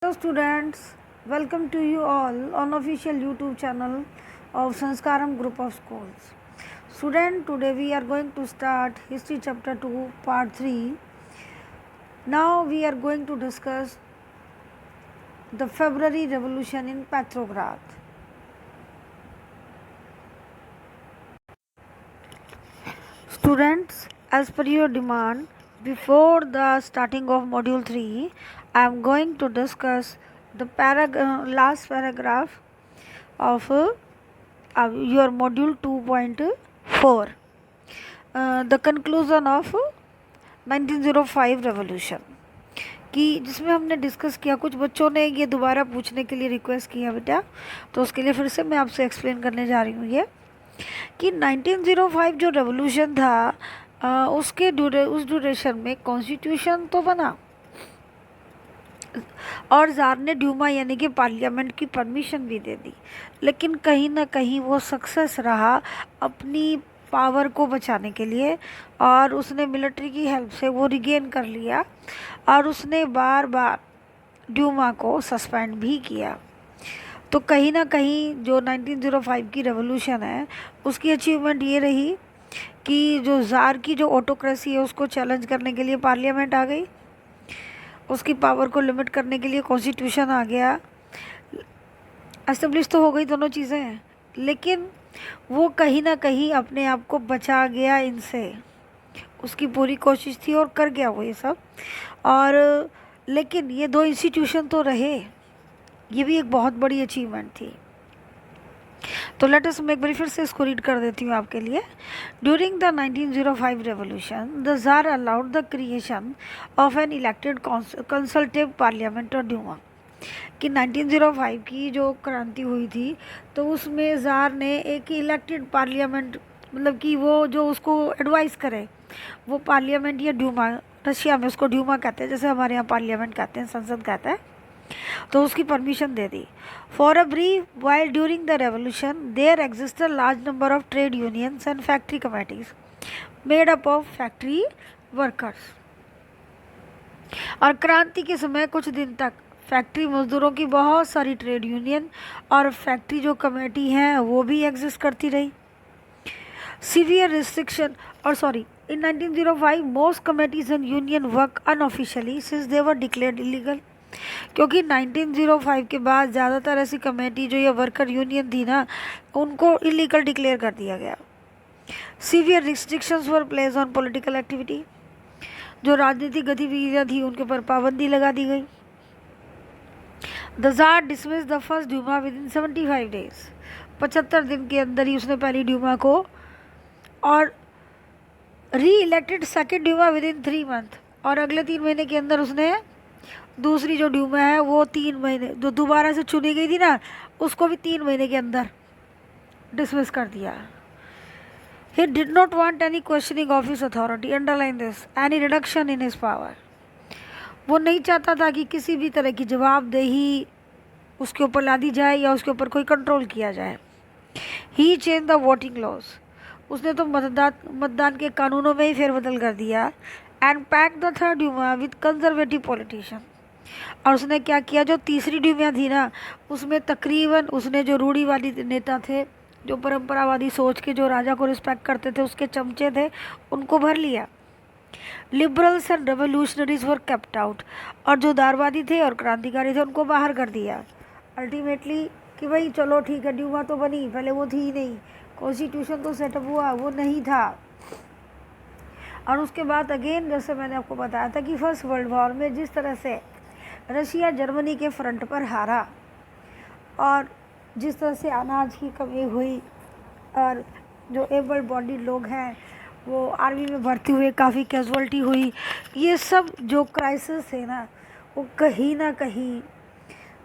Hello students, welcome to you all on official YouTube channel of Sanskaram Group of Schools. Student, today we are going to start History Chapter 2 Part 3. Now we are going to discuss the February Revolution in Petrograd. Students, as per your demand, before the starting of Module 3, I am going to discuss the last paragraph of your Module 2.4, the conclusion of 1905 Revolution, कि जिसमें हमने discuss किया। कुछ बच्चों ने ये दोबारा पूछने के लिए रिक्वेस्ट किया बेटा, तो उसके लिए फिर से मैं आपसे एक्सप्लेन करने जा रही हूँ ये कि 1905 जो रेवोल्यूशन था उस ड्यूरेशन में कॉन्स्टिट्यूशन तो बना और ज़ार ने ड्यूमा यानी कि पार्लियामेंट की परमिशन भी दे दी, लेकिन कहीं ना कहीं वो सक्सेस रहा अपनी पावर को बचाने के लिए, और उसने मिलिट्री की हेल्प से वो रिगेन कर लिया और उसने बार बार ड्यूमा को सस्पेंड भी किया। तो कहीं ना कहीं जो 1905 की रेवोल्यूशन है उसकी अचीवमेंट ये रही कि जो ज़ार की जो ऑटोक्रेसी है उसको चैलेंज करने के लिए पार्लियामेंट आ गई, उसकी पावर को लिमिट करने के लिए कॉन्स्टिट्यूशन आ गया, एस्टेब्लिश तो हो गई दोनों चीज़ें हैं, लेकिन वो कहीं ना कहीं अपने आप को बचा गया इनसे। उसकी पूरी कोशिश थी और कर गया वो ये सब, और लेकिन ये दो इंस्टीट्यूशन तो रहे, ये भी एक बहुत बड़ी अचीवमेंट थी। तो लेट अस मैं एक बार फिर से इसको रीड कर देती हूँ आपके लिए। During the 1905 revolution the tsar allowed the creation of an elected consultative parliament और ड्यूमा, कि 1905 की जो क्रांति हुई थी तो उसमें ज़ार ने एक इलेक्टेड पार्लियामेंट, मतलब कि वो जो उसको एडवाइस करे वो पार्लियामेंट या ड्यूमा, रशिया में उसको ड्यूमा कहते हैं, जैसे हमारे यहाँ पार्लियामेंट कहते हैं, संसद कहते हैं, तो उसकी परमिशन दे दी। For a brief while during the revolution there existed large number of trade unions and factory committees made up of factory workers. और क्रांति के समय कुछ दिन तक फैक्ट्री मजदूरों की बहुत सारी ट्रेड यूनियन और फैक्ट्री जो कमेटी हैं वो भी एग्जिस्ट करती रही। Severe restriction in 1905 most committees and union work unofficially since they were declared illegal, क्योंकि 1905 के बाद ज़्यादातर ऐसी कमेटी जो ये वर्कर यूनियन थी ना उनको इलीगल डिक्लेयर कर दिया गया। Severe restrictions were place on political activity, जो राजनीतिक गतिविधियाँ थी उनके ऊपर पाबंदी लगा दी गई। The tsar dismiss the first Duma within 75 days, 75 दिन के अंदर ही उसने पहली ड्यूमा को, और reelected second Duma within 3 month, और अगले 3 महीने के अंदर उसने दूसरी जो ड्यूमा है वो 3 महीने जो दोबारा से चुनी गई थी ना उसको भी 3 महीने के अंदर डिसमिस कर दिया। He did not want any questioning of his authority, underline this, any reduction in his power. वो नहीं चाहता था कि किसी भी तरह की जवाबदेही उसके ऊपर ला दी जाए या उसके ऊपर कोई कंट्रोल किया जाए। ही चेंज द वोटिंग लॉज, उसने तो मतदान के कानूनों में ही फेरबदल कर दिया। And pack the third Duma with conservative politician, और उसने क्या किया, जो तीसरी ड्यूमा थी ना उसमें तकरीबन उसने जो रूढ़ीवादी नेता थे, जो परंपरावादी सोच के जो राजा को रिस्पेक्ट करते थे उसके चमचे थे, उनको भर लिया। Liberals and revolutionaries were kept out, और जो दारवादी थे और क्रांतिकारी थे उनको बाहर कर दिया। अल्टीमेटली कि भाई चलो ठीक है, ड्यूमा तो बनी, पहले वो थी ही नहीं, कॉन्स्टिट्यूशन तो सेटअप हुआ वो नहीं था। और उसके बाद अगेन जैसे मैंने आपको बताया था कि फर्स्ट वर्ल्ड वॉर में जिस तरह से रशिया जर्मनी के फ्रंट पर हारा, और जिस तरह से अनाज की कमी हुई, और जो एबल बॉडी लोग हैं वो आर्मी में भर्ती हुए, काफ़ी कैजुअल्टी हुई, ये सब जो क्राइसिस है ना वो कहीं ना कहीं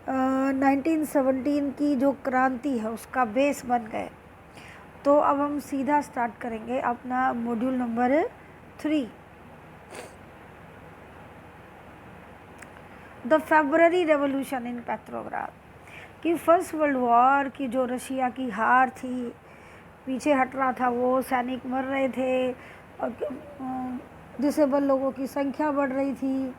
1917 की जो क्रांति है उसका बेस बन गए। तो अब हम सीधा स्टार्ट करेंगे अपना module number 3, the February revolution in Petrograd, कि फर्स्ट वर्ल्ड वॉर की जो रशिया की हार थी, पीछे हट रहा था वो, सैनिक मर रहे थे, डिसेबल लोगों की संख्या बढ़ रही थी,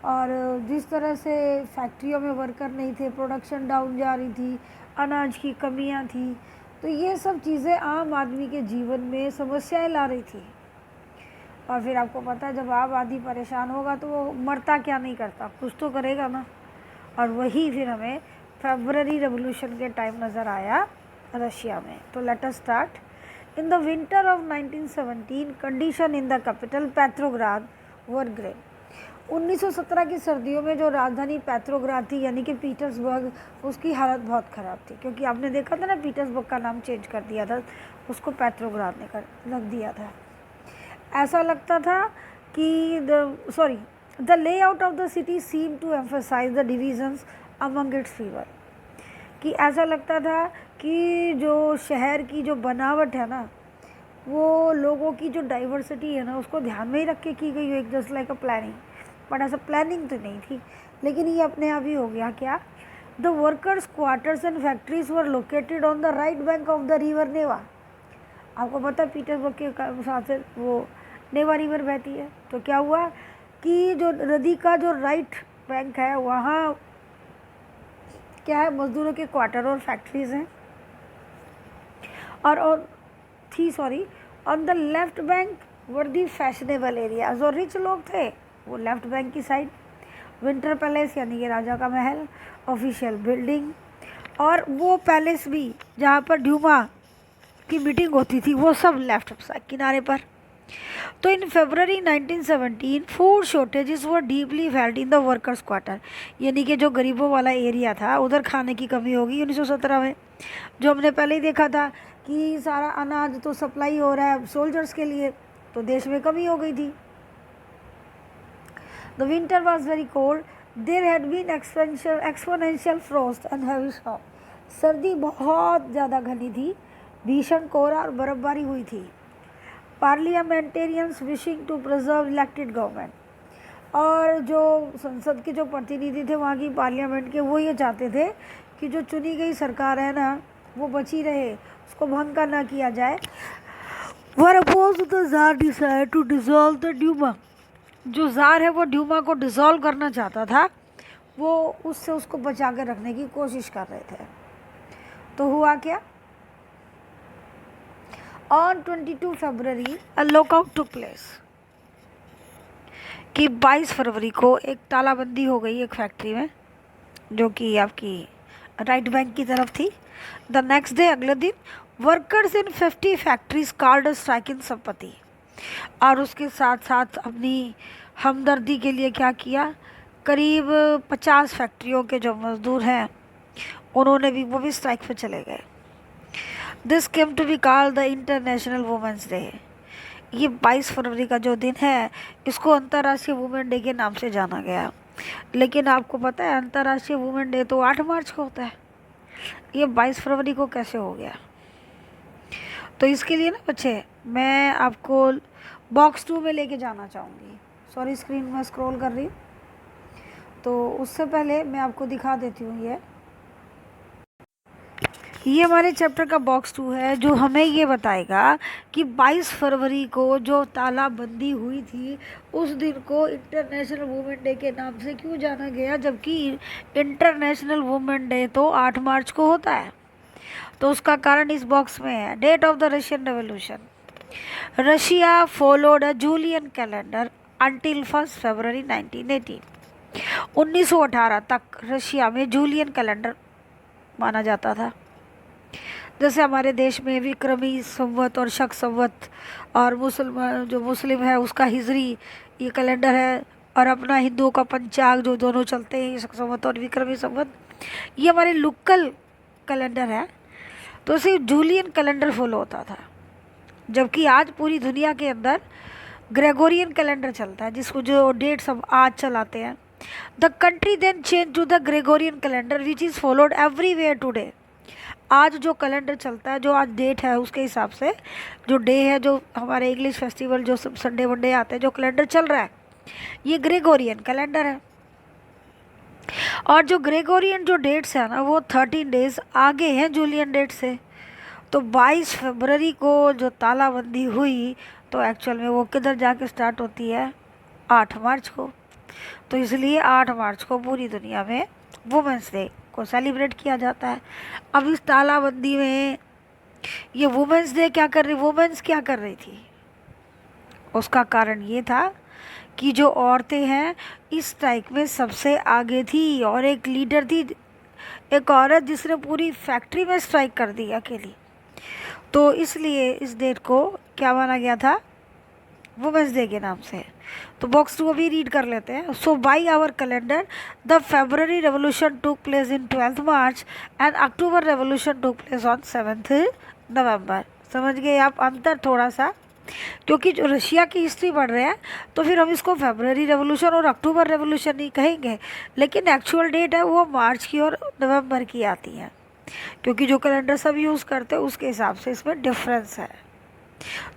और जिस तरह से फैक्ट्रियों में वर्कर नहीं थे, प्रोडक्शन डाउन जा रही थी, अनाज की कमियां थी, तो ये सब चीज़ें आम आदमी के जीवन में समस्याएं ला रही थी। और फिर आपको पता है जब आम आदमी परेशान होगा तो वो मरता क्या नहीं करता, कुछ तो करेगा ना। और वही फिर हमें फरवरी रेवोल्यूशन के टाइम नज़र आया रशिया में। तो let us start. In the winter of 1917 condition in the capital Petrograd were grave. 1917 की सर्दियों में जो राजधानी पेट्रोग्राद थी यानी कि पीटर्सबर्ग, उसकी हालत बहुत ख़राब थी, क्योंकि आपने देखा था ना पीटर्सबर्ग का नाम चेंज कर दिया था, उसको पेट्रोग्राद ने रख दिया था। ऐसा लगता था कि the layout of the city seem to emphasise the divisions among its fever, कि ऐसा लगता था कि जो शहर की जो बनावट है ना, वो लोगों की जो डाइवर्सिटी है ना, उसको ध्यान में ही रख के की गई हो, एक just like a planning. But ऐसा प्लानिंग तो नहीं थी, लेकिन ये अपने आप ही हो गया। क्या? The workers quarters and factories were located on the right bank of the river Neva. आपको पता है पीटर्सबर्ग के साथ से वो नेवा रिवर बहती है, तो क्या हुआ कि जो नदी का जो राइट बैंक है वहाँ क्या है, मजदूरों के क्वार्टर और फैक्ट्रीज हैं। और on the left bank were the fashionable area, जो रिच लोग थे वो लेफ्ट बैंक की साइड, विंटर पैलेस यानी कि राजा का महल, ऑफिशियल बिल्डिंग, और वो पैलेस भी जहाँ पर ड्यूमा की मीटिंग होती थी वो सब लेफ्ट किनारे पर। तो इन फरवरी 1917 food shortages were deeply felt in the workers quarter, यानी कि जो गरीबों वाला एरिया था उधर खाने की कमी होगी 1917 में। जो हमने पहले ही देखा था कि सारा अनाज तो सप्लाई हो रहा है सोल्जर्स के लिए, तो देश में कमी हो गई थी। The winter was very cold, there had been exponential frost and heavy snow. सर्दी बहुत ज़्यादा घनी थी, भीषण कोहरा और बर्फबारी हुई थी। Parliamentarians wishing to preserve elected government, और जो संसद के जो प्रतिनिधि थे वहाँ की पार्लियामेंट के, वो ये चाहते थे कि जो चुनी गई सरकार है ना वो बची रहे, उसको भंग ना किया जाए। Were oppose the tsar decide to dissolve the Duma, जो जार है वो ड्यूमा को डिसॉल्व करना चाहता था, वो उससे उसको बचा कर रखने की कोशिश कर रहे थे। तो हुआ क्या? On 22 February a lockout took place, कि 22 फरवरी को एक तालाबंदी हो गई एक फैक्ट्री में जो कि आपकी राइट बैंक की तरफ थी। द नेक्स्ट डे, अगले दिन, workers in 50 factories called strike in संपत्ति, और उसके साथ साथ अपनी हमदर्दी के लिए क्या किया, करीब 50 फैक्ट्रियों के जो मजदूर हैं उन्होंने भी वो भी स्ट्राइक पे चले गए। This came to be called the international women's day. ये 22 फरवरी का जो दिन है इसको अंतर्राष्ट्रीय वुमेन डे के नाम से जाना गया। लेकिन आपको पता है अंतर्राष्ट्रीय वुमेन डे तो 8 मार्च को होता है, ये 22 फरवरी को कैसे हो गया? तो इसके लिए ना बच्चे मैं आपको बॉक्स 2 में लेके जाना चाहूँगी। सॉरी, स्क्रीन में स्क्रॉल कर रही हूँ, तो उससे पहले मैं आपको दिखा देती हूँ। ये हमारे चैप्टर का बॉक्स 2 है जो हमें ये बताएगा कि 22 फरवरी को जो तालाबंदी हुई थी उस दिन को इंटरनेशनल वुमेन डे के नाम से क्यों जाना गया, जबकि इंटरनेशनल वुमेन डे तो 8 मार्च को होता है। तो उसका कारण इस बॉक्स में है। Date of the Russian revolution, Russia followed a Julian calendar until 1 फरवरी 1918। 1918 तक रशिया में जूलियन कैलेंडर माना जाता था। जैसे हमारे देश में विक्रमी संवत और शक संवत, और मुसलमान जो मुस्लिम है उसका हिजरी ये कैलेंडर है, और अपना हिंदुओं का पंचांग जो दोनों चलते हैं शक संवत और विक्रमी संवत, ये हमारे लोकल कैलेंडर है। तो सिर्फ जूलियन कैलेंडर फॉलो होता था, जबकि आज पूरी दुनिया के अंदर ग्रेगोरियन कैलेंडर चलता है, जिसको जो डेट सब आज चलाते हैं। The country then change to the Gregorian calendar which is followed everywhere today. आज जो कैलेंडर चलता है, जो आज डेट है उसके हिसाब से जो डे है, जो हमारे इंग्लिश फेस्टिवल जो संडे वनडे आते हैं, जो कैलेंडर चल रहा है ये ग्रेगोरियन कैलेंडर है। और जो ग्रेगोरियन जो डेट्स है ना वो 13 डेज आगे हैं जूलियन डेट से। तो 22 फरवरी को जो तालाबंदी हुई तो एक्चुअल में वो किधर जाके स्टार्ट होती है, 8 मार्च को। तो इसलिए 8 मार्च को पूरी दुनिया में वुमेंस डे को सेलिब्रेट किया जाता है। अब इस तालाबंदी में ये वुमेंस डे क्या कर रही, वुमेन्स क्या कर रही थी, उसका कारण ये था कि जो औरतें हैं इस स्ट्राइक में सबसे आगे थी, और एक लीडर थी, एक औरत जिसने पूरी फैक्ट्री में स्ट्राइक कर दी अकेली। तो इसलिए इस डेट को क्या माना गया था, वुमेंस डे के नाम से। तो बॉक्स 2 अभी रीड कर लेते हैं। So by our calendar the February revolution took place in 12th March and October revolution took place on 7th November. समझ गए आप अंतर थोड़ा सा, क्योंकि जो रशिया की हिस्ट्री पढ़ रहे हैं तो फिर हम इसको फेब्रवरी रेवोल्यूशन और अक्टूबर रेवोल्यूशन ही कहेंगे, लेकिन एक्चुअल डेट है वो मार्च की और नवंबर की आती है, क्योंकि जो कैलेंडर सब यूज़ करते हैं उसके हिसाब से इसमें डिफरेंस है।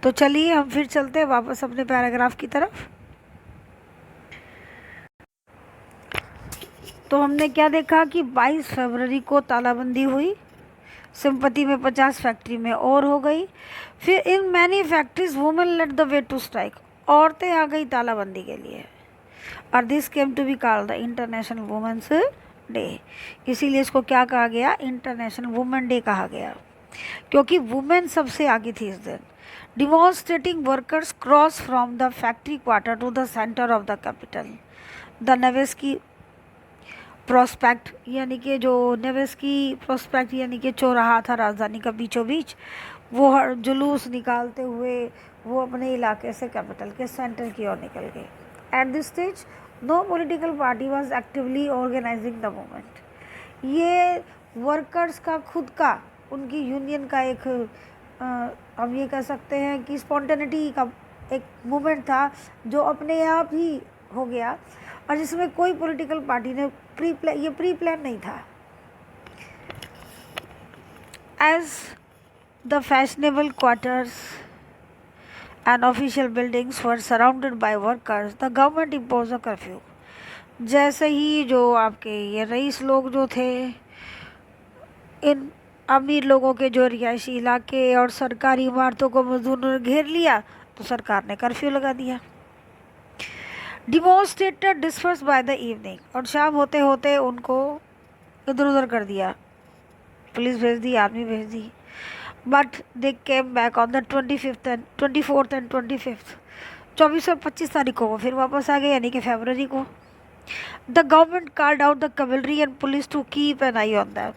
तो चलिए हम फिर चलते हैं वापस अपने पैराग्राफ की तरफ। तो हमने क्या देखा कि 22 फरवरी को तालाबंदी हुई, सिंपति में 50 फैक्ट्री में और हो गई। फिर in many factories women let the way to strike, औरतें आ गई तालाबंदी के लिए, और this came to be called the international women's day. इसीलिए इसको क्या कहा गया, इंटरनेशनल वुमेन डे कहा गया, क्योंकि वुमेन सबसे आगे थी इस दिन। Demonstrating workers cross from the factory quarter to the centre of the capital. The Nevsky Prospect, यानी कि जो नेवेस्की प्रोस्पेक्ट यानी कि चौराहा था राजधानी का बीचों बीच, वो हर जुलूस निकालते हुए वो अपने इलाके से कैपिटल के सेंटर की ओर निकल गए। At this stage no political party was actively organising the movement. ये वर्कर्स का खुद का, उनकी यूनियन का एक हम ये कह सकते हैं कि स्पॉन्टेनिटी का एक मूवमेंट था जो अपने आप ही हो गया, और जिसमें कोई पॉलिटिकल पार्टी ने प्री प्लान नहीं था। As the fashionable quarters and official buildings were surrounded by workers the government impose a curfew. जैसे ही जो आपके ये रईस लोग जो थे, इन अमीर लोगों के जो रिहायशी इलाके और सरकारी इमारतों को मजदूरों ने घेर लिया, तो सरकार ने कर्फ्यू लगा दिया। Demonstrator disperse by the evening, और शाम होते होते उनको इधर उधर कर दिया, पुलिस भेज दी, आर्मी भेज दी। But they came back on the 24th and 25th। 24 और 25 तारीख को वो फिर वापस आ गए, यानी कि फरवरी को। The government called out the cavalry and police to keep an eye on them.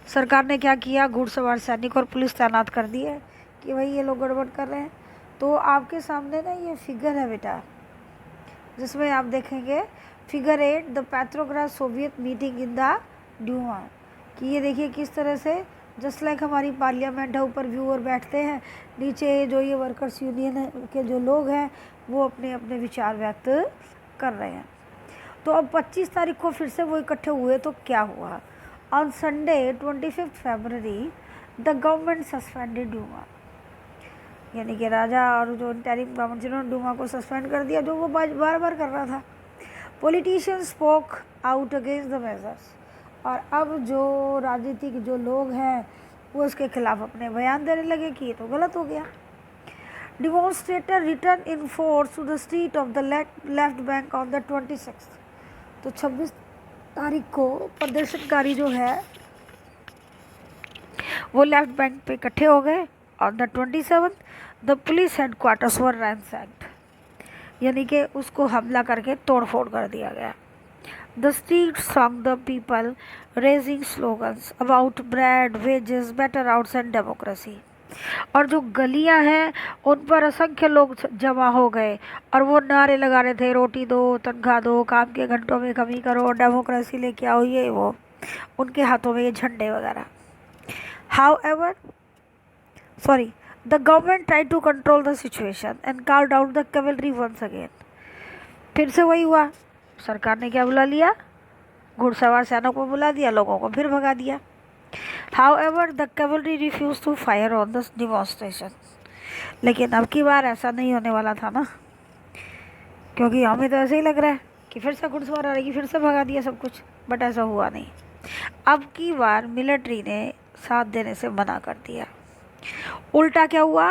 सरकार ने क्या किया, घुड़सवार सैनिक और पुलिस तैनात कर दी है कि भाई ये लोग गड़बड़ कर रहे हैं। तो आपके सामने ना ये फिगर है बेटा, जिसमें आप देखेंगे figure 8 the Petrograd Soviet meeting in the Duma, कि ये देखिए किस तरह से जस्ट लाइक हमारी पार्लियामेंट है, ऊपर व्यूअर बैठते हैं, नीचे जो ये वर्कर्स यूनियन के जो लोग हैं वो अपने अपने विचार व्यक्त कर रहे हैं। तो अब 25 तारीख को फिर से वो इकट्ठे हुए, तो क्या हुआ, ऑन संडे 25 फरवरी द गवर्नमेंट सस्पेंडेड ड्यूमा, यानी कि राजा और जो इंटरिम गवर्नमेंट जिन्होंने डूमा को सस्पेंड कर दिया, जो वो बार बार कर रहा था। Politicians spoke out against the measures, और अब जो राजनीतिक जो लोग हैं वो इसके खिलाफ अपने बयान देने लगे कि ये तो गलत हो गया। Demonstrator return in force to the street of the left bank on the 26th। तो 26 तारीख को प्रदर्शनकारी जो है वो लेफ्ट बैंक पे इकट्ठे हो गए। On the 27th the police headquarters were ransacked, यानी कि उसको हमला करके तोड़ फोड़ कर दिया गया। The street song the people raising slogans about bread, wages, better outs and democracy, और जो गलियां हैं उन पर असंख्य लोग जमा हो गए और वो नारे लगा रहे थे, रोटी दो, तनख्वाह दो, काम के घंटों में कमी करो, डेमोक्रेसी लेके आओ, ये वो, उनके हाथों में ये झंडे वगैरह। However, the government tried to control the situation and called out the cavalry once again. फिर से वही हुआ, सरकार ने क्या बुला लिया, घुड़सवार सेना को बुला दिया, लोगों को फिर भगा दिया। However, the cavalry refused to fire on the demonstration. लेकिन अब की बार ऐसा नहीं होने वाला था ना, क्योंकि हमें तो ऐसे ही लग रहा है कि फिर से घुड़सवार आ रही, फिर से भगा दिया सब कुछ, बट ऐसा हुआ नहीं। अब की बार मिलिट्री ने साथ देने से मना कर दिया। उल्टा क्या हुआ,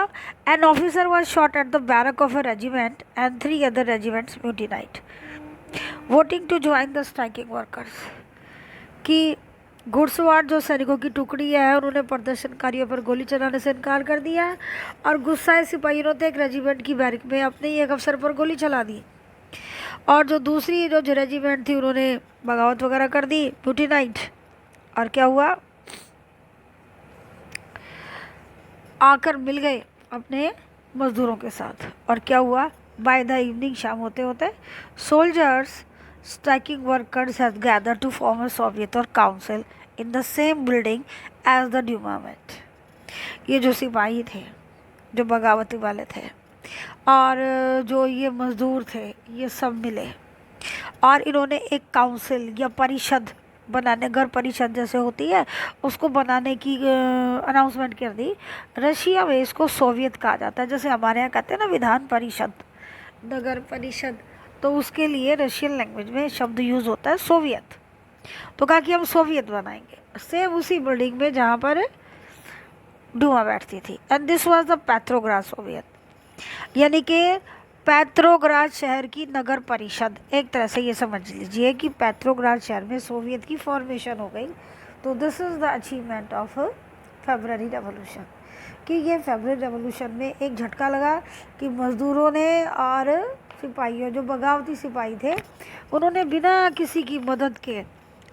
an officer was shot at the barrack of a regiment and 3 other regiments mutinied. Voting to join the striking workers, कि घुड़सवार जो सैनिकों की टुकड़ी है उन्होंने प्रदर्शनकारियों पर गोली चलाने से इनकार कर दिया है, और गुस्साए सिपाहियों ने एक रेजिमेंट की बैरक में अपने ही एक अफसर पर गोली चला दी, और जो दूसरी जो रेजिमेंट थी उन्होंने बगावत वगैरह कर दी, म्यूटिनाइट। और क्या हुआ, आकर मिल गए अपने मजदूरों के साथ। और क्या हुआ, बाय द इवनिंग, शाम होते होते, soldiers striking workers has gather to form a soviet और council in the same building as the Duma met. ये जो सिपाही थे, जो बगावती वाले थे, और जो ये मजदूर थे, ये सब मिले और इन्होंने एक काउंसिल या परिषद बनाने, घर परिषद जैसे होती है, उसको बनाने की अनाउंसमेंट कर दी। रशिया में इसको सोवियत कहा जाता है, जैसे हमारे यहाँ कहते हैं ना विधान परिषद, नगर परिषद, तो उसके लिए रशियन लैंग्वेज में शब्द यूज़ होता है सोवियत। तो कहा कि हम सोवियत बनाएंगे, सेम उसी बिल्डिंग में जहाँ पर डूमा बैठती थी। And this was the Petrograd Soviet, यानी कि पेट्रोग्राद शहर की नगर परिषद। एक तरह से ये समझ लीजिए कि पेट्रोग्राद शहर में सोवियत की फॉर्मेशन हो गई। तो this is the achievement of February revolution, कि ये फेब्रुअरी रेवोल्यूशन में एक झटका लगा कि मज़दूरों ने और सिपाहियों, जो बगावती सिपाही थे, उन्होंने बिना किसी की मदद के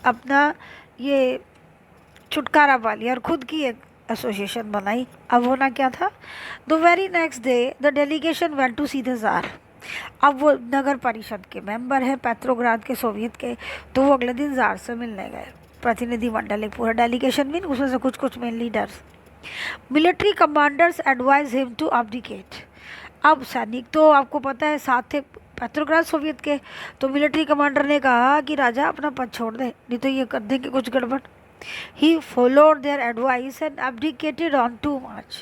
अपना ये छुटकारा पा लिया और ख़ुद की एक एसोसिएशन बनाई। अब होना क्या था, the very next day the delegation went to see the tsar. अब वो नगर परिषद के मेंबर हैं पेट्रोग्राद के सोवियत के, तो वो अगले दिन ज़ार से मिलने गए। प्रतिनिधिमंडल, एक पूरा डेलीगेशन भी, उसमें से कुछ main leaders. Military commanders advise him to abdicate. अब सैनिक तो आपको पता है साथ थे पेट्रोग्राद सोवियत के, तो मिलिट्री कमांडर ने कहा कि राजा अपना पद छोड़ दे, नहीं तो ये कर देंगे कुछ गड़बड़। He followed their advice and abdicated on 2 March।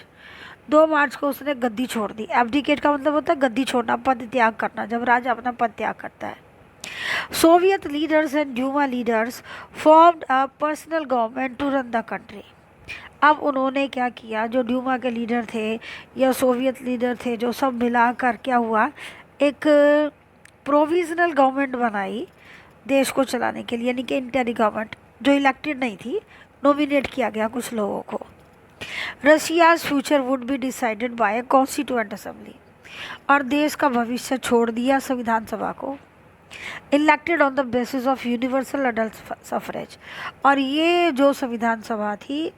2 मार्च को उसने गद्दी छोड़ दी। एब्डिकेट का मतलब होता है गद्दी छोड़ना, पद त्याग करना, जब राजा अपना पद त्याग करता है। Soviet leaders and Duma leaders formed a personal government to run the country. अब उन्होंने क्या किया, जो ड्यूमा के लीडर थे या सोवियत लीडर थे, जो सब मिलाकर क्या हुआ, एक प्रोविजनल गवर्नमेंट बनाई देश को चलाने के लिए, यानी कि इंटरी गवर्नमेंट, जो इलेक्टेड नहीं थी, नॉमिनेट किया गया कुछ लोगों को। Russia's future would be decided by constituent assembly, और देश का भविष्य छोड़ दिया संविधान सभा को। Elected on the basis of universal adult suffrage, और ये जो संविधान सभा थी,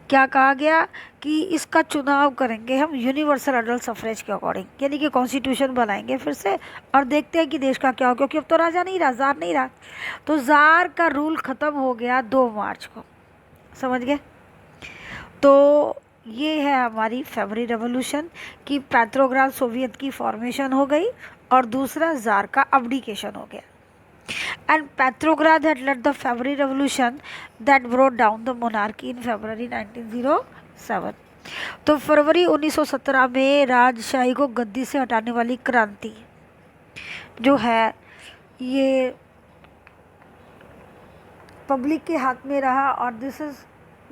क्या कहा गया कि इसका चुनाव करेंगे हम यूनिवर्सल अडल्ट सफरेज के अकॉर्डिंग, यानी कि कॉन्स्टिट्यूशन बनाएंगे फिर से और देखते हैं कि देश का क्या हो, क्योंकि अब तो राजा नहीं रहा, ज़ार नहीं रहा, तो ज़ार का रूल ख़त्म हो गया 2 मार्च को। समझ गए? तो ये है हमारी फेब्रुअरी रेवोल्यूशन की पेट्रोग्राद सोवियत की फॉर्मेशन हो गई और दूसरा ज़ार का अब्डिकेशन हो गया। And Petrograd had led the February Revolution that brought down the monarchy in February 1907। तो फरवरी 1917 में राजशाही को गद्दी से हटाने वाली क्रांति जो है ये पब्लिक के हाथ में रहा, और this is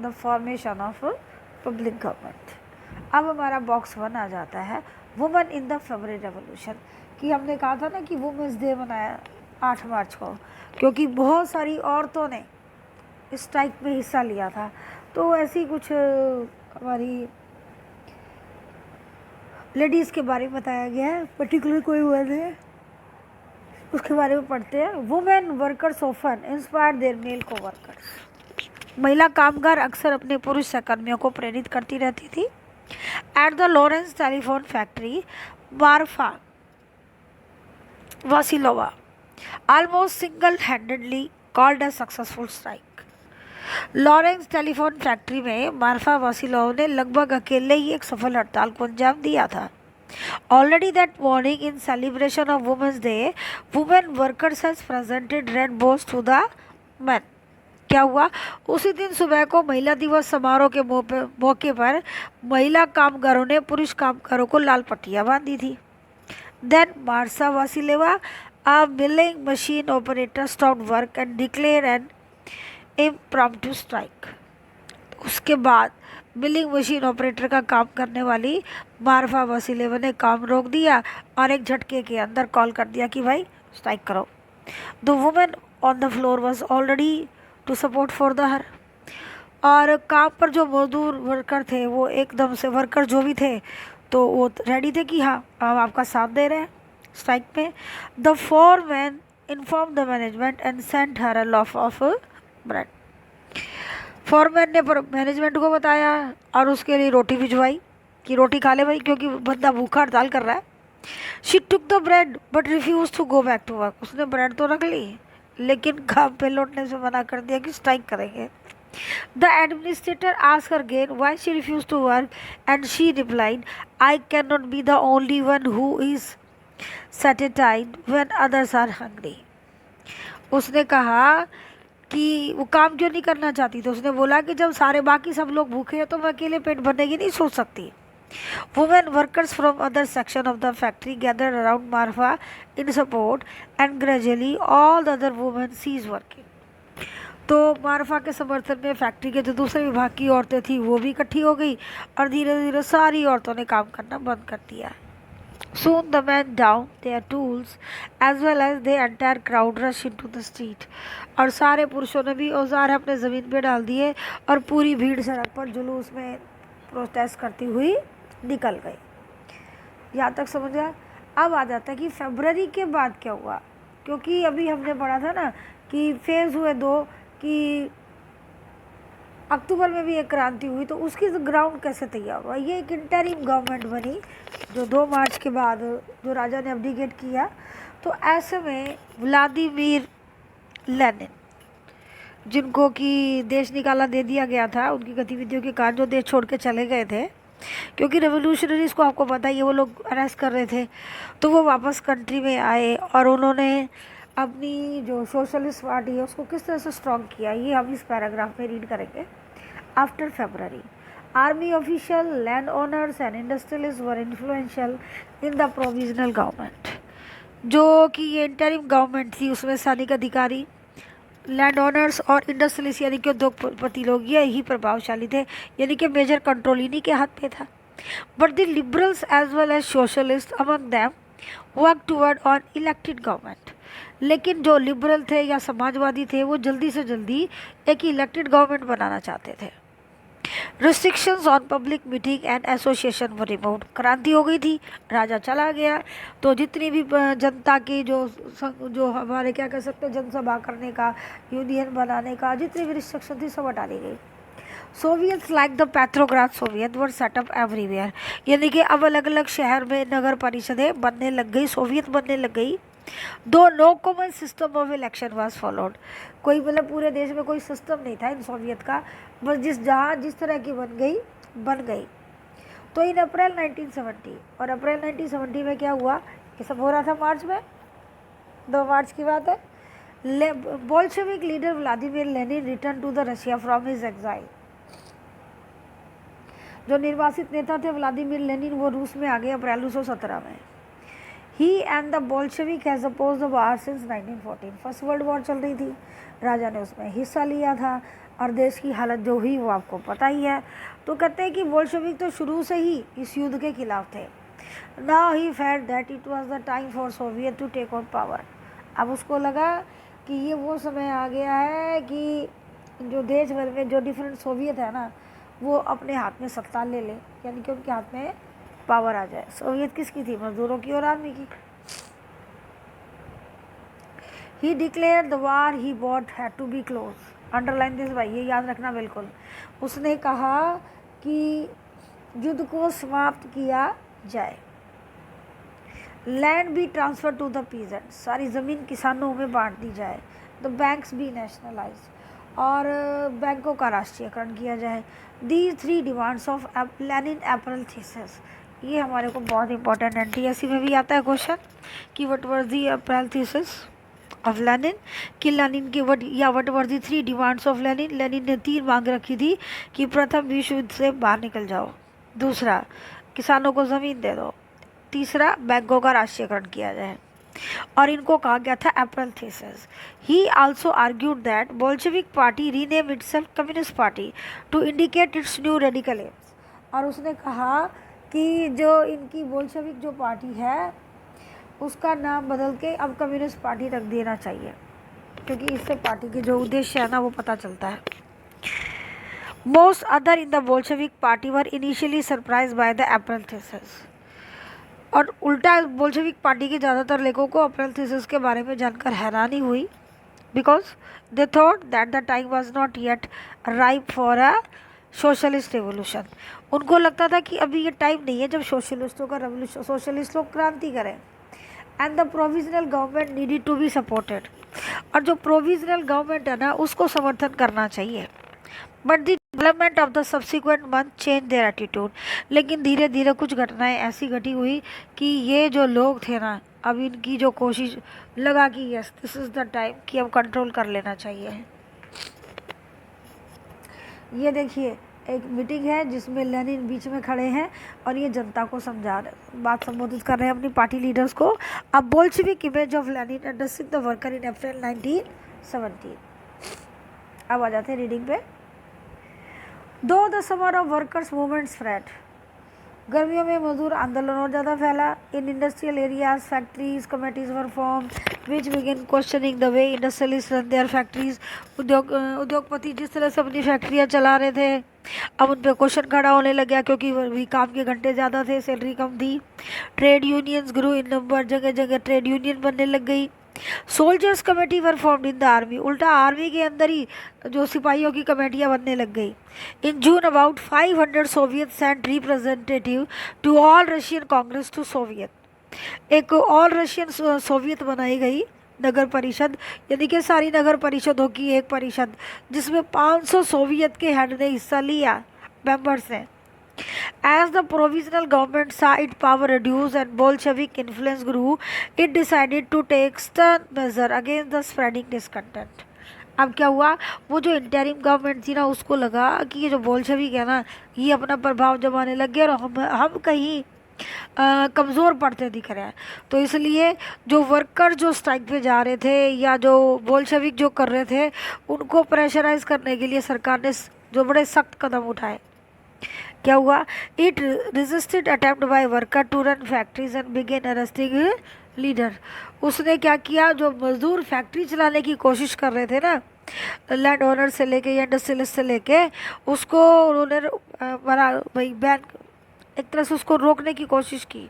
the formation of public government. अब हमारा बॉक्स 1 आ जाता है women in the February revolution, कि हमने कहा था ना कि वुमेंस डे मनाया 8 मार्च को, क्योंकि बहुत सारी औरतों ने स्ट्राइक में हिस्सा लिया था। तो ऐसी कुछ हमारी लेडीज़ के बारे में बताया गया है, पर्टिकुलर कोई वर्ड है उसके बारे में पढ़ते हैं। Women workers often inspire there mail को वर्कर्स। महिला कामगार अक्सर अपने पुरुष सहकर्मियों को प्रेरित करती रहती थी। At the Lorenz telephone factory, Marfa Vasilieva almost single-handedly called a successful strike। Lorenz telephone factory में मार्फा वासिलोव ने लगभग अकेले ही एक सफल हड़ताल को अंजाम दिया था। Already that morning in celebration of women's day, women workers has presented red bows to the man. क्या हुआ, उसी दिन सुबह को महिला दिवस समारोह के मौके पर महिला कामगारों ने पुरुष कामगारों को लाल पट्टियाँ बांधी थी। Then Marfa Vasilieva, a milling machine operator, stopped work and declared an impromptu strike। उसके बाद मिलिंग मशीन ऑपरेटर का काम करने वाली मार्फा वासिलेवा ने काम रोक दिया और एक झटके के अंदर कॉल कर दिया कि भाई स्ट्राइक करो। The women on the floor was already to support for the her. और काम पर जो मजदूर वर्कर थे वो एकदम से, वर्कर जो भी थे तो वो रेडी थे कि हाँ हम आपका साथ दे रहे हैं स्ट्राइक में। The foreman inform the management and sent her a loaf of bread. Foreman ने मैनेजमेंट को बताया और उसके लिए रोटी भिजवाई कि रोटी खा ले भाई, क्योंकि बंदा भूखा हड़ताल कर रहा है। She took the bread but refuse to go back to work. उसने ब्रेड तो रख ली लेकिन काम पे लौटने से मना कर दिया कि स्ट्राइक करेंगे। The administrator asked her again why she refuse to work and she replied, I can not be the only one who is satisfied when others are hungry. उसने कहा कि वो काम क्यों नहीं करना चाहती, तो उसने बोला कि जब सारे बाकी सब लोग भूखे हैं तो मैं अकेले पेट भरने की नहीं सोच सकती। Women workers from other section of the factory gathered around Marfa in support and gradually all the other women cease working. तो मार्फा के समर्थन में फैक्ट्री के जो दूसरे विभाग की औरतें थी वो भी इकट्ठी हो गई और धीरे धीरे सारी औरतों ने काम करना बंद कर दिया। Soon the men down their tools as well as the entire crowd rushed into the street। और सारे पुरुषों ने भी औजार अपने ज़मीन पे डाल दिए और पूरी भीड़ सड़क पर जुलूस में प्रोटेस्ट करती हुई निकल गई। यहाँ तक समझ गया। अब आ जाता है कि फरवरी के बाद क्या हुआ, क्योंकि अभी हमने पढ़ा था ना कि फेज़ हुए दो, कि अक्टूबर में भी एक क्रांति हुई, तो उसकी ग्राउंड कैसे तैयार हुआ। ये एक इंटरिम गवर्नमेंट बनी जो 2 मार्च के बाद जो राजा ने अब्डिकेट किया। तो ऐसे में व्लादिमीर लेनिन, जिनको कि देश निकाला दे दिया गया था उनकी गतिविधियों के कारण, जो देश छोड़ के चले गए थे क्योंकि रेवोल्यूशनरीज को आपको पता ही है वो लोग अरेस्ट कर रहे थे, तो वो वापस कंट्री में आए और उन्होंने अपनी जो सोशलिस्ट पार्टी है उसको किस तरह से स्ट्रॉन्ग किया, ये हम इस पैराग्राफ में रीड करेंगे। After February, army official, land owners and industrialist were influential in the provisional government. जो कि ये इंटरिम गवर्नमेंट थी उसमें सैनिक अधिकारी, लैंड ओनर्स और इंडस्ट्रियलिस्ट यानी कि उद्योगपति लोग ये ही प्रभावशाली थे, यानी कि मेजर कंट्रोल इन्हीं के हाथ पे था। But the liberals as well as socialist among them work toward on elected government. लेकिन जो लिबरल थे या समाजवादी थे वो जल्दी से जल्दी एक इलेक्टेड गवर्नमेंट बनाना चाहते थे। Restrictions on public meeting and association were removed. क्रांति हो गई थी, राजा चला गया, तो जितनी भी जनता की जो हमारे क्या कह सकते हैं जनसभा करने का, यूनियन बनाने का, जितनी भी रिस्ट्रिक्शन थी सब हटा ली गई। Soviets like the Petrograd Soviet were set up everywhere. यानी कि अब अलग अलग शहर में नगर परिषदें बनने लग गई, सोवियत बनने लग गई। Though no common system of election was followed. कोई मतलब पूरे देश में कोई सिस्टम नहीं था इन सोवियत का, बस जिस तरह की बन गई। तो इन अप्रैल 1970, और अप्रैल 1970 में क्या हुआ, ये सब हो रहा था मार्च में, 2 मार्च की बात है। Bolshevik leader Vladimir Lenin return to the Russia from his exile. जो निर्वासित नेता थे व्लादिमीर लेनिन वो रूस में आ गए अप्रैल 1917 में। He and the Bolshevik has opposed the war since 1914। First world war चल रही थी, राजा ने उसमें हिस्सा लिया था और देश की हालत जो हुई वो आपको पता ही है। तो कहते हैं कि बोल्शेविक तो शुरू से ही इस युद्ध के खिलाफ थे। Now he felt that it was the time for Soviet to take over power. अब उसको लगा कि ये वो समय आ गया है कि जो देश भर में जो डिफरेंट सोवियत है ना वो अपने हाथ में सत्ता ले ले, यानी कि उनके हाथ में पावर आ जाए। सोवियत किसकी थी, मजदूरों की और आर्मी की। He declared the war he bought had to be close. Underline this भाई, ये याद रखना बिल्कुल। उसने कहा कि युद्ध को समाप्त किया जाए। Land be transfer to the peasant. सारी ज़मीन किसानों में बांट दी जाए। द बैंक्स बी नेशनलाइज, और बैंकों का राष्ट्रीयकरण किया जाए। दी 3 demands of Lenin April thesis. ये हमारे को बहुत इंपॉर्टेंट है, NTSC में भी आता है क्वेश्चन कि what were the April thesis of Lenin, कि लेनिन की what were the 3 demands of Lenin. Lenin ने 3 मांग रखी थी कि प्रथम विश्व युद्ध से बाहर निकल जाओ, दूसरा किसानों को ज़मीन दे दो, तीसरा बैंकों का राष्ट्रीयकरण किया जाए, और इनको कहा गया था April thesis. He also argued that Bolshevik party rename itself communist party to indicate its new radical aims. और उसने कहा कि जो इनकी बोल्शेविक जो पार्टी है उसका नाम बदल के अब कम्युनिस्ट पार्टी रख देना चाहिए, क्योंकि इससे पार्टी के जो उद्देश्य है ना वो पता चलता है। Most other in the Bolshevik party were initially surprise by the April thesis. और उल्टा बोल्शेविक पार्टी के ज़्यादातर लोगों को अप्रैल थीसिस के बारे में जानकर हैरानी हुई, because they thought that the time was not yet ripe for a socialist revolution. उनको लगता था कि अभी ये टाइम नहीं है जब सोशलिस्टों का रेवोल्यूशन, सोशलिस्ट लोग क्रांति करें। And the provisional government needed to be supported, और जो प्रोविजनल गवर्नमेंट है ना उसको समर्थन करना चाहिए। But the development of the subsequent month change their attitude. लेकिन धीरे धीरे कुछ घटनाएं ऐसी घटी हुई कि ये जो लोग थे ना, अब इनकी जो कोशिश लगा कि yes this is the time कि अब कंट्रोल कर लेना चाहिए। ये देखिए एक मीटिंग है जिसमें लेनिन बीच में खड़े हैं और ये जनता को समझा रहे, बात संबोधित कर रहे हैं अपनी पार्टी लीडर्स को। अब Bolshevik image of Lenin addressing the worker in April 1917। अब आ जाते हैं रीडिंग पे। Though the summer of workers movement spread. गर्मियों में मजदूर आंदोलन और ज़्यादा फैला। In industrial areas factories committees were form which begin questioning the way industrialist run their factories. उद्योगपति जिस तरह से अपनी फैक्ट्रियाँ चला रहे थे अब उन पर क्वेश्चन खड़ा होने लग गया, क्योंकि भी काम के घंटे ज़्यादा थे, सैलरी कम थी। ट्रेड यूनियंस ग्रू इन नंबर, जगह जगह ट्रेड यूनियन बनने लग गई। Soldiers committee were formed in the army. उल्टा आर्मी के अंदर ही जो सिपाहियों की कमेटियाँ बनने लग गई। In June about 500 soviet sent representative to all Russian Congress to soviet. एक ऑल रशियन सोवियत बनाई गई नगर परिषद, यानी कि सारी नगर परिषदों की एक परिषद जिसमें 500 सोवियत के हेड ने हिस्सा लिया, मेंबर्स ने। As the provisional government saw its power reduce and Bolshevik influence grew, it decided to take stern measure against the spreading discontent. अब क्या हुआ, वो जो इंटरिम गवर्नमेंट थी ना उसको लगा कि ये जो बोल्शेविक है ना ये अपना प्रभाव जमाने लग गया और हम कहीं कमज़ोर पड़ते दिख रहे हैं। तो इसलिए जो वर्कर जो स्ट्राइक पे जा रहे थे या जो बोल्शेविक जो कर रहे थे उनको प्रेशराइज करने के लिए सरकार ने जो बड़े सख्त कदम उठाए। क्या हुआ, it resisted attempt by worker to run factories and begin arresting leader. उसने क्या किया, जो मजदूर फैक्ट्री चलाने की कोशिश कर रहे थे ना लैंड ओनर से लेके या इंडस्ट्रियलिस्ट से लेके, उसको उन्होंने बड़ा भाई बैन, एक तरह से उसको रोकने की कोशिश की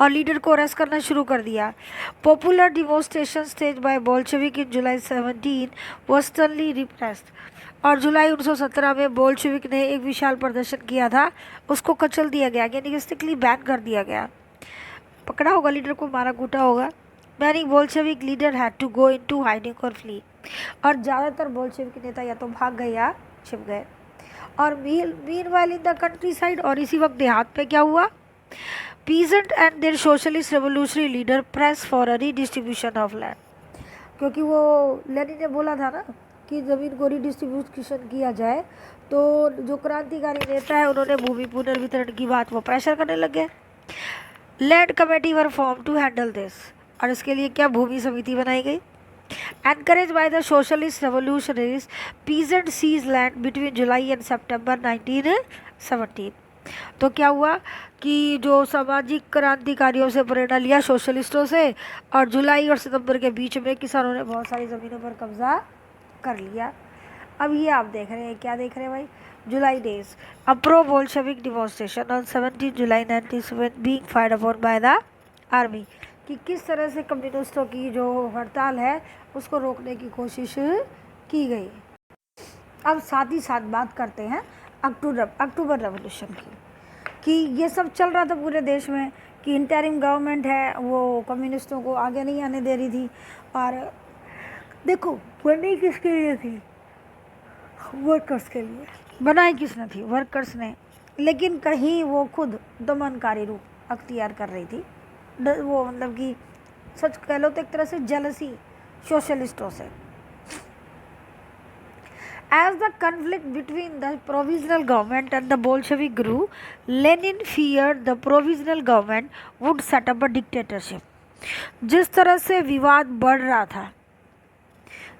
और लीडर को अरेस्ट करना शुरू कर दिया। Popular demonstration stage by Bolshevik in July 17 was sternly repressed। और जुलाई 1917 में बोल्शेविक ने एक विशाल प्रदर्शन किया था, उसको कचल दिया गया, यानी कि स्ट्रिक्टली बैन कर दिया गया। पकड़ा होगा लीडर को, मारा कूटा होगा। Many Bolshevik leader had to go into hiding और फ्ली। और ज़्यादातर बोल्शेविक नेता या तो भाग गए या छिप गए। और meanwhile in the countryside, और इसी वक्त देहात पे क्या हुआ, peasant and their socialist revolutionary leader press for a redistribution of land. क्योंकि वो लेनिन ने बोला था ना कि ज़मीन को रीडिस्ट्रीब्यूशन किया जाए, तो जो क्रांतिकारी नेता है उन्होंने भूमि पुनर्वितरण की बात वो प्रेशर करने लगे। Land committee were form to handle this, और इसके लिए क्या भूमि समिति बनाई गई। Encourage by the socialist revolutionaries, peasant seize land between July and September 1917। तो क्या हुआ कि जो सामाजिक क्रांतिकारियों से प्रेरणा लिया सोशलिस्टों से, और जुलाई और सितंबर के बीच में किसानों ने बहुत सारी ज़मीनों पर कब्जा कर लिया। अब ये आप देख रहे हैं, क्या देख रहे हैं भाई, July days, a pro Bolshevik demonstration on 17 July 1917 being fired upon by the army. कि किस तरह से कम्युनिस्टों की जो हड़ताल है उसको रोकने की कोशिश की गई। अब साथ ही साथ बात करते हैं अक्टूबर रेवोल्यूशन की, कि ये सब चल रहा था पूरे देश में कि इंटरिम गवर्नमेंट है वो कम्युनिस्टों को आगे नहीं आने दे रही थी। और देखो बनी किसके लिए थी, वर्कर्स के लिए बनाई किसने थी, वर्कर्स ने। लेकिन कहीं वो खुद दमनकारी रूप अख्तियार कर रही थी, वो मतलब कि सच कह लो तो एक तरह से जेलसी सोशलिस्टों से। As the conflict between the provisional government and the Bolshevik grew, Lenin feared the provisional government would set up a dictatorship. जिस तरह से विवाद बढ़ रहा था,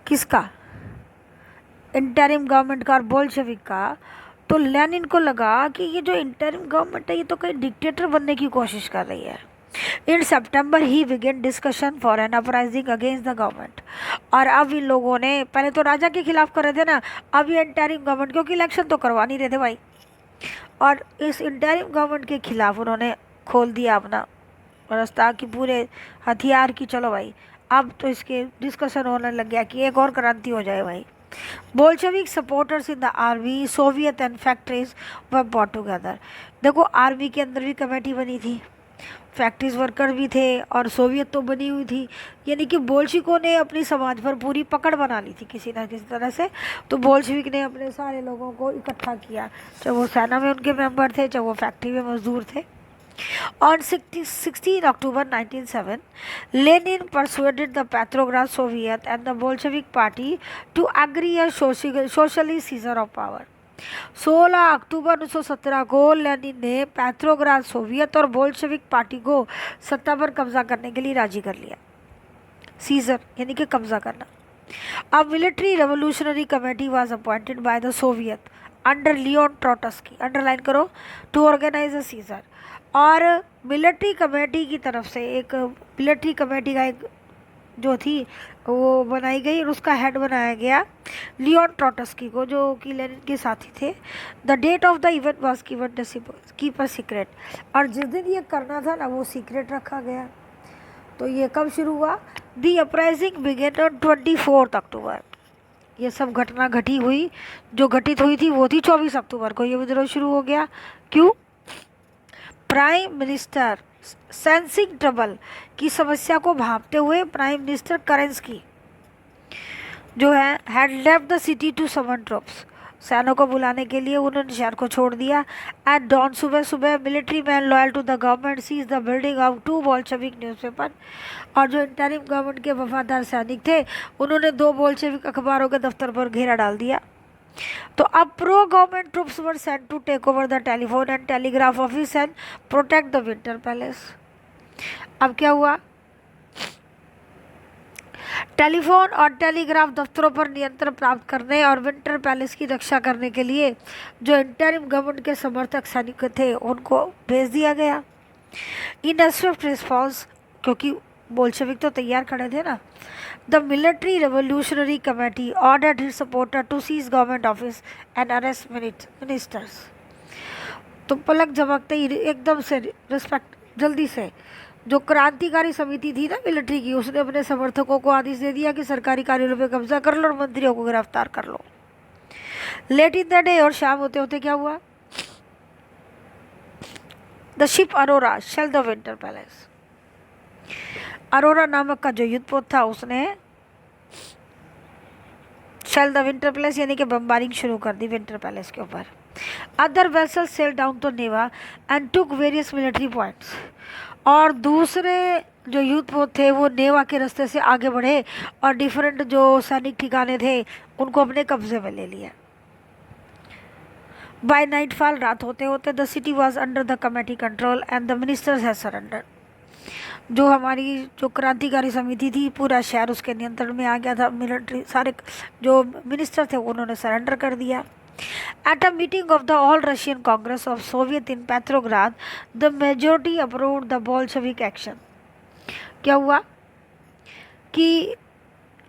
किसका, इंटरिम गवर्नमेंट का और बोल्शेविक का, तो लेनिन को लगा कि ये जो इंटरिम गवर्नमेंट है ये तो कहीं डिक्टेटर बनने की कोशिश कर रही है। In September he began discussion for an uprising against the government. और अब इन लोगों ने पहले तो राजा के खिलाफ कर रहे थे ना, अब ये इंटरिम गवर्नमेंट, क्योंकि इलेक्शन तो करवा नहीं रहे थे भाई, और इस इंटरिम गवर्नमेंट के खिलाफ उन्होंने खोल दिया अपना रास्ता कि पूरे हथियार की चलो भाई, अब तो इसके डिस्कशन होने लग गया कि एक और क्रांति हो जाए भाई। Bolshevik supporters in the army, Soviet and factories were brought together. देखो आर्मी के अंदर भी कमेटी बनी थी, फैक्ट्रीज वर्कर भी थे, और सोवियत तो बनी हुई थी, यानी कि बोल्शिकों ने अपनी समाज पर पूरी पकड़ बना ली थी किसी ना किसी तरह से। तो बोल्शेविक ने अपने सारे लोगों को इकट्ठा किया, चाहे वो सेना में उनके मेंबर थे, चाहे वो फैक्ट्री में मजदूर थे। On 16 October 1907, Lenin persuaded the Petrograd Soviet and the Bolshevik Party to agree a socially seizure of power. 16 अक्टूबर 1917 को लेनिन ने पेट्रोग्राद सोवियत और बोल्शेविक पार्टी को सत्ता पर कब्जा करने के लिए राजी कर लिया। सीजर यानी कि कब्जा करना। A military revolutionary committee was appointed by the Soviet under Leon Trotsky, underline करो, to organize a seizure। और मिलिट्री कमेटी की तरफ से एक मिलिट्री कमेटी का एक जो थी वो बनाई गई और उसका हेड बनाया गया लियोन ट्रोट्स्की को, जो कि लेनिन के साथी थे। The date of the event was given keep a secret, और जिस दिन ये करना था ना वो सीक्रेट रखा गया। तो ये कब शुरू हुआ? दी अपराइजिंग बिगेन ऑन 24 अक्टूबर। ये सब घटना घटित हुई थी वो थी 24 अक्टूबर को ये विद्रोह शुरू हो गया। क्यों? प्राइम मिनिस्टर सेंसिंग ट्रबल की समस्या को भांपते हुए प्राइम मिनिस्टर करेंस्की जो है had left the city to summon troops, सैनिकों को बुलाने के लिए उन्होंने शहर को छोड़ दिया। एट डॉन सुबह सुबह military man loyal to the government seize the building of 2 Bolshevik newspaper, और जो इंटरिम गवर्नमेंट के वफादार सैनिक थे उन्होंने 2 बोल्शेविक अखबारों के दफ्तर पर घेरा डाल दिया। तो अब pro government troops were sent to take over the telephone and telegraph office and protect the Winter Palace. अब क्या हुआ? टेलीफोन और टेलीग्राफ दफ्तरों पर नियंत्रण प्राप्त करने और विंटर पैलेस की रक्षा करने के लिए जो इंटरिम गवर्नमेंट के समर्थक सैनिक थे उनको भेज दिया गया। इन अ स्विफ्ट रिस्पॉन्स, क्योंकि बोल्शेविक तो तैयार खड़े थे ना, the military revolutionary committee ordered his supporter to seize government office and arrest ministers. तो पलक झपकते ही एकदम से रिस्पेक्ट जल्दी से जो क्रांतिकारी समिति थी ना मिलिट्री की, उसने अपने समर्थकों को आदेश दे दिया कि सरकारी कार्यालयों पर कब्जा कर लो और मंत्रियों को गिरफ्तार कर लो। लेट इन द डे, और शाम होते होते क्या हुआ? The ship Aurora shell the Winter Palace. Aurora नामक का जो युद्धपोत था उसने शेल द विंटर पैलेस यानी कि बम्बारिंग शुरू कर दी विंटर पैलेस के ऊपर। Other vessel sail down to Neva and took various military points, और दूसरे जो युद्धपोत थे वो नेवा के रास्ते से आगे बढ़े और डिफरेंट जो सैनिक ठिकाने थे उनको अपने कब्जे में ले लिया। बाय नाइटफॉल, रात होते होते, the city was under the committee control and the ministers had surrender. जो हमारी जो क्रांतिकारी समिति थी पूरा शहर उसके नियंत्रण में आ गया था। मिलिट्री सारे जो मिनिस्टर थे उन्होंने सरेंडर कर दिया। At a meeting of the All Russian Congress of Soviet in Petrograd, the majority approved the Bolshevik action। क्या हुआ कि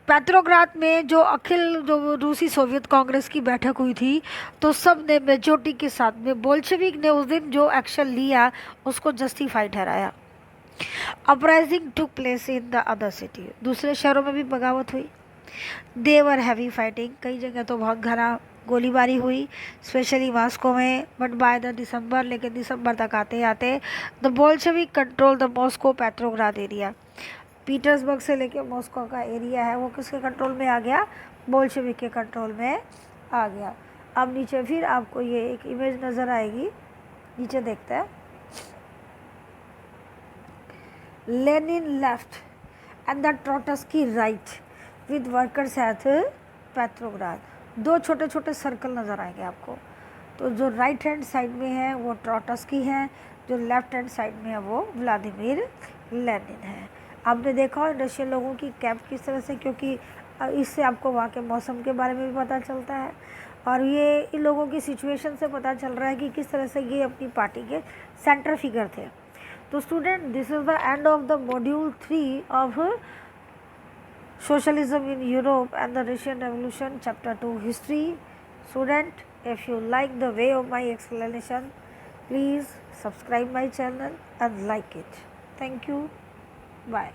पेट्रोग्राद में जो अखिल जो रूसी सोवियत कांग्रेस की बैठक हुई थी तो सब ने मेजोरिटी के साथ में बोल्शेविक ने उस दिन जो एक्शन लिया उसको जस्टिफाई ठहराया। Uprising took place in the other city, दूसरे शहरों में भी बगावत हुई। देवर हैवी फाइटिंग, कई जगह तो बहुत घना गोलीबारी हुई, स्पेशली मॉस्को में। बट बाय द दिसंबर, लेकिन दिसंबर तक आते आते the Bolshevik control the Moscow Petrograd area, Petersburg से लेके मॉस्को का एरिया है वो किसके कंट्रोल में आ गया? बोल्शेविक के कंट्रोल में आ गया। अब नीचे फिर आपको ये एक इमेज नज़र आएगी, नीचे देखते हैं। Lenin left and the Trotsky right with workers at Petrograd. 2 छोटे छोटे सर्कल नज़र आएंगे आपको। तो जो राइट हैंड साइड में है वो ट्रोट्स्की है, जो लेफ्ट हैंड साइड में है वो व्लादिमीर लेनिन है। आपने देखा हो रशियन लोगों की कैप किस तरह से, क्योंकि इससे आपको वहाँ के मौसम के बारे में भी पता चलता है और ये इन लोगों की सिचुएशन से पता चल रहा है कि किस तरह से ये अपनी पार्टी के सेंटर फिगर थे। तो student, this is the end of the module 3 of Socialism in Europe and the Russian Revolution, Chapter 2, History. Student, if you like the way of my explanation, please subscribe my channel and like it. Thank you. Bye.